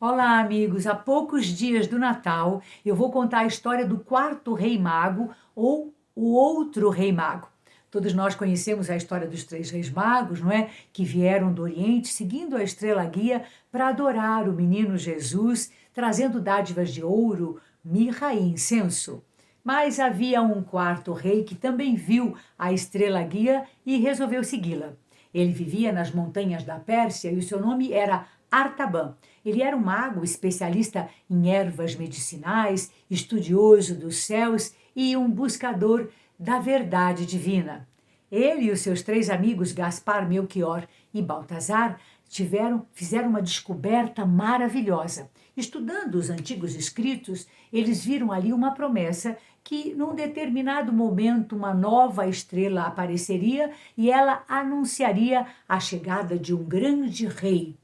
Olá, amigos! Há poucos dias do Natal, eu vou contar a história do quarto rei mago ou o outro rei mago. Todos nós conhecemos a história dos três reis magos, não é? Que vieram do Oriente seguindo a estrela guia para adorar o menino Jesus, trazendo dádivas de ouro, mirra e incenso. Mas havia um quarto rei que também viu a estrela guia e resolveu segui-la. Ele vivia nas montanhas da Pérsia e o seu nome era Artaban. Ele era um mago especialista em ervas medicinais, estudioso dos céus e um buscador da verdade divina. Ele e os seus três amigos, Gaspar, Melchior e Baltazar, fizeram uma descoberta maravilhosa. Estudando os antigos escritos, eles viram ali uma promessa que, num determinado momento, uma nova estrela apareceria e ela anunciaria a chegada de um grande rei.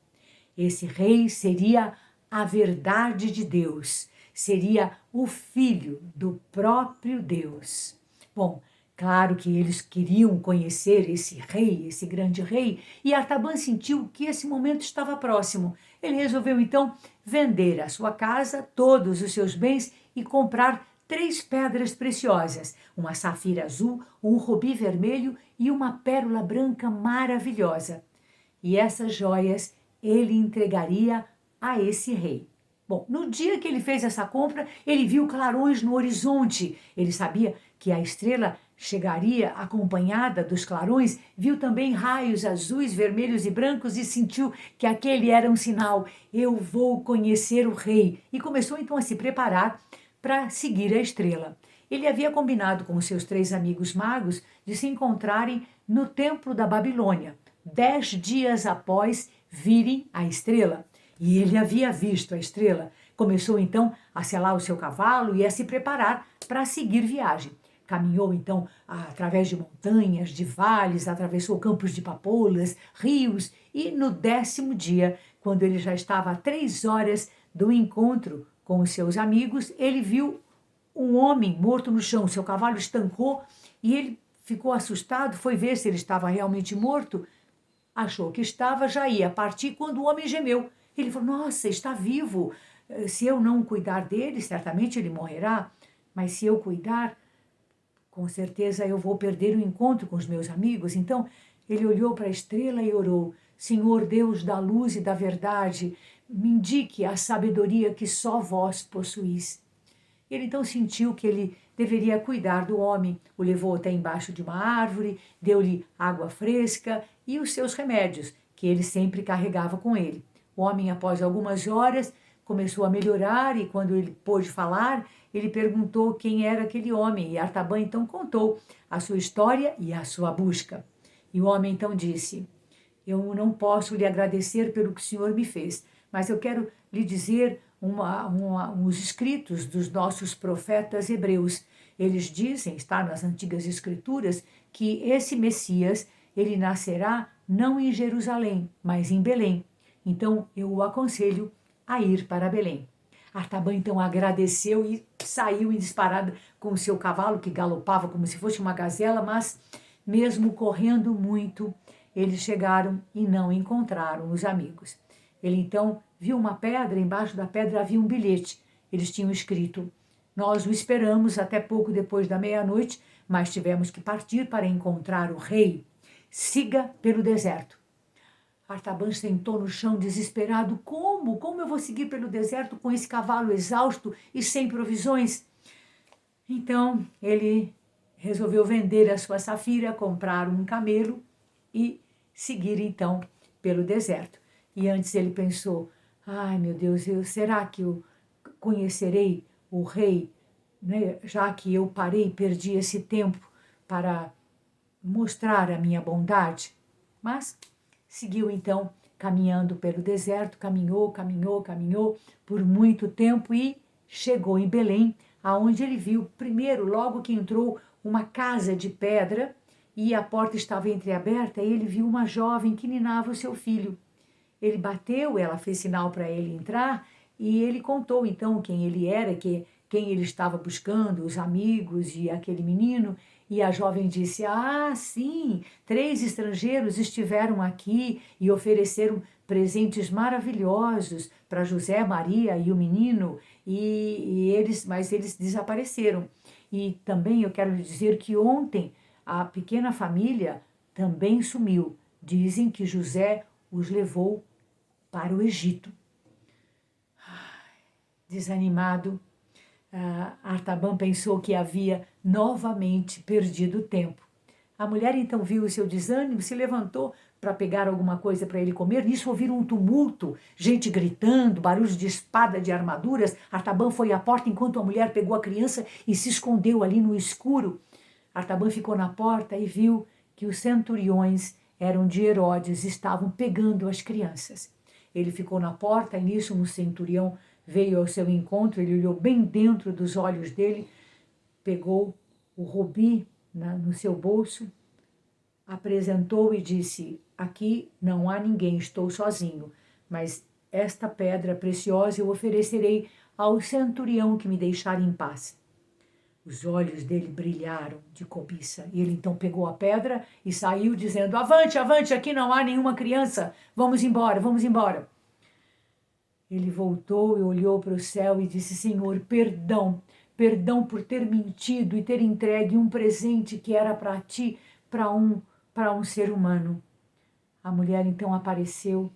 Esse rei seria a verdade de Deus, seria o filho do próprio Deus. Bom, claro que eles queriam conhecer esse rei, esse grande rei, e Artaban sentiu que esse momento estava próximo. Ele resolveu então vender a sua casa, todos os seus bens e comprar três pedras preciosas, uma safira azul, um rubi vermelho e uma pérola branca maravilhosa. E essas joias ele entregaria a esse rei. Bom, no dia que ele fez essa compra, ele viu clarões no horizonte. Ele sabia que a estrela chegaria acompanhada dos clarões, viu também raios azuis, vermelhos e brancos e sentiu que aquele era um sinal. Eu vou conhecer o rei. E começou então a se preparar para seguir a estrela. Ele havia combinado com os seus três amigos magos de se encontrarem no templo da Babilônia, 10 dias após virem a estrela. E ele havia visto a estrela. Começou então a selar o seu cavalo e a se preparar para seguir viagem. Caminhou então através de montanhas, de vales, atravessou campos de papoulas, rios e no 10º dia, quando ele já estava a 3 horas do encontro com os seus amigos, ele viu um homem morto no chão. Seu cavalo estancou e ele ficou assustado, foi ver se ele estava realmente morto. Achou que estava, já ia partir quando o homem gemeu. Ele falou: Nossa, está vivo. Se eu não cuidar dele, certamente ele morrerá. Mas se eu cuidar, com certeza eu vou perder o encontro com os meus amigos. Então ele olhou para a estrela e orou: Senhor Deus da luz e da verdade, me indique a sabedoria que só vós possuís. Ele então sentiu que ele deveria cuidar do homem, o levou até embaixo de uma árvore, deu-lhe água fresca e os seus remédios, que ele sempre carregava com ele. O homem, após algumas horas, começou a melhorar e, quando ele pôde falar, ele perguntou quem era aquele homem. E Artaban então contou a sua história e a sua busca. E o homem então disse: Eu não posso lhe agradecer pelo que o senhor me fez, mas eu quero lhe dizer uns escritos dos nossos profetas hebreus. Eles dizem, está nas antigas escrituras, que esse Messias, ele nascerá não em Jerusalém, mas em Belém. Então, eu o aconselho a ir para Belém. Artaban então agradeceu e saiu em disparada com o seu cavalo, que galopava como se fosse uma gazela, mas mesmo correndo muito, eles chegaram e não encontraram os amigos. Ele então viu uma pedra, embaixo da pedra havia um bilhete. Eles tinham escrito: Nós o esperamos até pouco depois da meia-noite, mas tivemos que partir para encontrar o rei. Siga pelo deserto. Artaban sentou no chão desesperado. Como? Como eu vou seguir pelo deserto com esse cavalo exausto e sem provisões? Então ele resolveu vender a sua safira, comprar um camelo e seguir então pelo deserto. E antes ele pensou: ai meu Deus, será que eu conhecerei o rei, né? Já que eu parei, perdi esse tempo para mostrar a minha bondade? Mas seguiu então caminhando pelo deserto, caminhou por muito tempo e chegou em Belém, aonde ele viu primeiro, logo que entrou, uma casa de pedra e a porta estava entreaberta e ele viu uma jovem que ninava o seu filho. Ele bateu, ela fez sinal para ele entrar e ele contou então quem ele era, quem ele estava buscando, os amigos e aquele menino. E a jovem disse: Ah, sim, 3 estrangeiros estiveram aqui e ofereceram presentes maravilhosos para José, Maria e o menino, mas eles desapareceram. E também eu quero lhe dizer que ontem a pequena família também sumiu. Dizem que José os levou para o Egito. Desanimado, Artaban pensou que havia novamente perdido tempo. A mulher então viu o seu desânimo, se levantou para pegar alguma coisa para ele comer. Nisso ouviram um tumulto, gente gritando, barulhos de espada, de armaduras. Artaban foi à porta enquanto a mulher pegou a criança e se escondeu ali no escuro. Artaban ficou na porta e viu que os centuriões eram de Herodes, estavam pegando as crianças. Ele ficou na porta e nisso um centurião veio ao seu encontro, ele olhou bem dentro dos olhos dele, pegou o rubi no seu bolso, apresentou e disse: aqui não há ninguém, estou sozinho, mas esta pedra preciosa eu oferecerei ao centurião que me deixar em paz. Os olhos dele brilharam de cobiça e ele então pegou a pedra e saiu dizendo: avante, avante, aqui não há nenhuma criança, vamos embora, vamos embora. Ele voltou e olhou para o céu e disse: Senhor, perdão, perdão por ter mentido e ter entregue um presente que era para ti, para um ser humano. A mulher então apareceu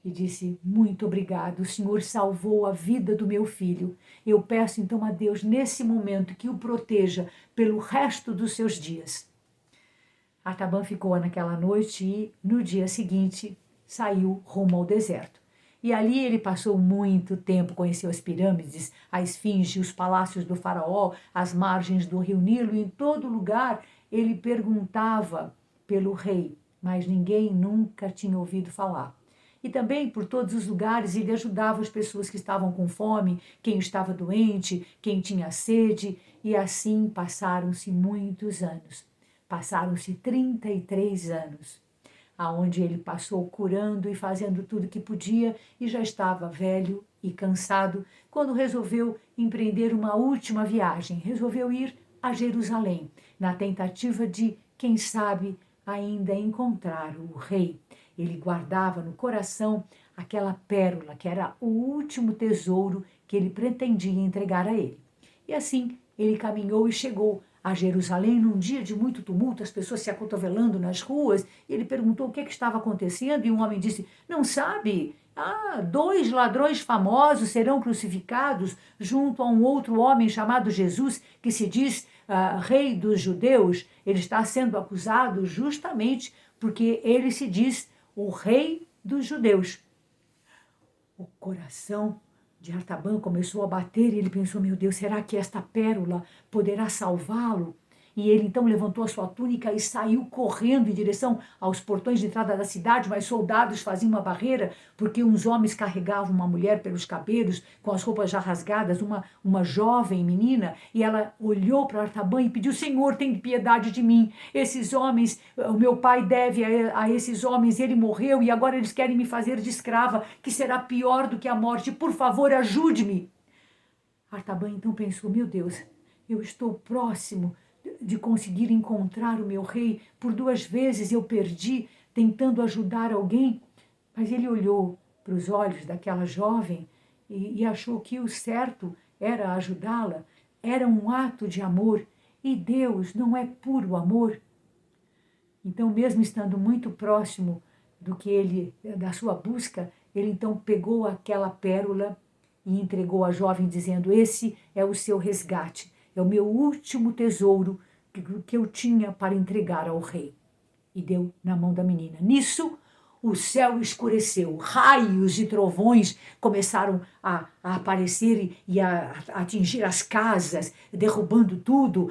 e disse: muito obrigado, o Senhor salvou a vida do meu filho. Eu peço então a Deus nesse momento que o proteja pelo resto dos seus dias. Artaban ficou naquela noite e no dia seguinte saiu rumo ao deserto. E ali ele passou muito tempo, conheceu as pirâmides, a esfinge, os palácios do faraó, as margens do rio Nilo, e em todo lugar ele perguntava pelo rei, mas ninguém nunca tinha ouvido falar. E também por todos os lugares ele ajudava as pessoas que estavam com fome, quem estava doente, quem tinha sede, e assim passaram-se muitos anos. Passaram-se 33 anos. Aonde ele passou curando e fazendo tudo que podia e já estava velho e cansado quando resolveu empreender uma última viagem. Resolveu ir a Jerusalém, na tentativa de, quem sabe, ainda encontrar o rei. Ele guardava no coração aquela pérola que era o último tesouro que ele pretendia entregar a ele. E assim ele caminhou e chegou a Jerusalém num dia de muito tumulto, as pessoas se acotovelando nas ruas. Ele perguntou o que estava acontecendo e um homem disse: não sabe? 2 ladrões famosos serão crucificados junto a um outro homem chamado Jesus, que se diz rei dos judeus. Ele está sendo acusado justamente porque ele se diz o rei dos judeus. O coração de Artaban começou a bater e ele pensou: meu Deus, será que esta pérola poderá salvá-lo? E ele então levantou a sua túnica e saiu correndo em direção aos portões de entrada da cidade, mas soldados faziam uma barreira, porque uns homens carregavam uma mulher pelos cabelos, com as roupas já rasgadas, uma jovem menina, e ela olhou para Artaban e pediu: Senhor, tem piedade de mim. Esses homens, o meu pai deve a esses homens, ele morreu e agora eles querem me fazer de escrava, que será pior do que a morte. Por favor, ajude-me. Artaban então pensou: meu Deus, eu estou próximo de conseguir encontrar o meu rei. Por 2 vezes eu perdi tentando ajudar alguém. Mas ele olhou para os olhos daquela jovem e achou que o certo era ajudá-la. Era um ato de amor. E Deus não é puro amor? Então, mesmo estando muito próximo da sua busca, ele então pegou aquela pérola e entregou à jovem, dizendo: esse é o seu resgate. É o meu último tesouro que eu tinha para entregar ao rei. E deu na mão da menina. Nisso, o céu escureceu, raios e trovões começaram a aparecer e a atingir as casas, derrubando tudo.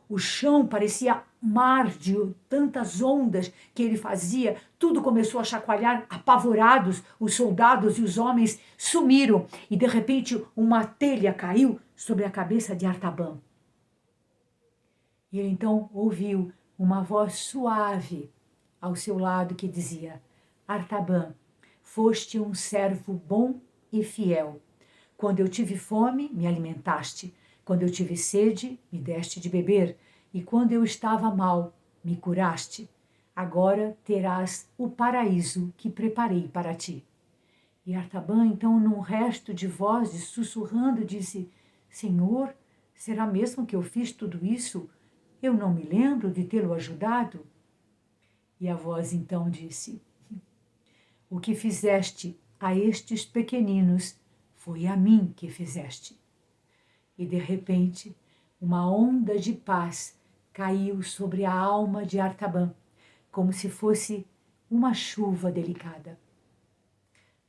O chão parecia mar de tantas ondas que ele fazia. Tudo começou a chacoalhar, apavorados. Os soldados e os homens sumiram. E de repente uma telha caiu sobre a cabeça de Artaban. E ele então ouviu uma voz suave ao seu lado que dizia: Artaban, foste um servo bom e fiel. Quando eu tive fome, me alimentaste. Quando eu tive sede, me deste de beber. E quando eu estava mal, me curaste. Agora terás o paraíso que preparei para ti. E Artaban, então, num resto de vozes, sussurrando, disse: Senhor, será mesmo que eu fiz tudo isso? Eu não me lembro de tê-lo ajudado. E a voz então disse: O que fizeste a estes pequeninos foi a mim que fizeste. E de repente, uma onda de paz caiu sobre a alma de Artaban, como se fosse uma chuva delicada.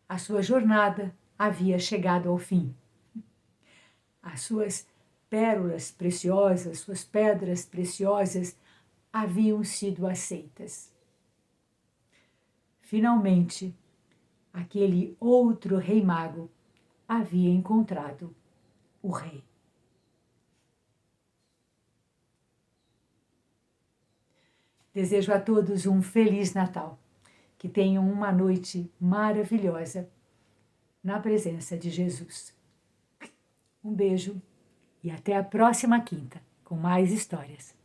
A sua jornada havia chegado ao fim. As suas pérolas preciosas, suas pedras preciosas haviam sido aceitas. Finalmente, aquele outro rei mago havia encontrado o rei. Desejo a todos um Feliz Natal. Que tenham uma noite maravilhosa na presença de Jesus. Um beijo e até a próxima quinta com mais histórias.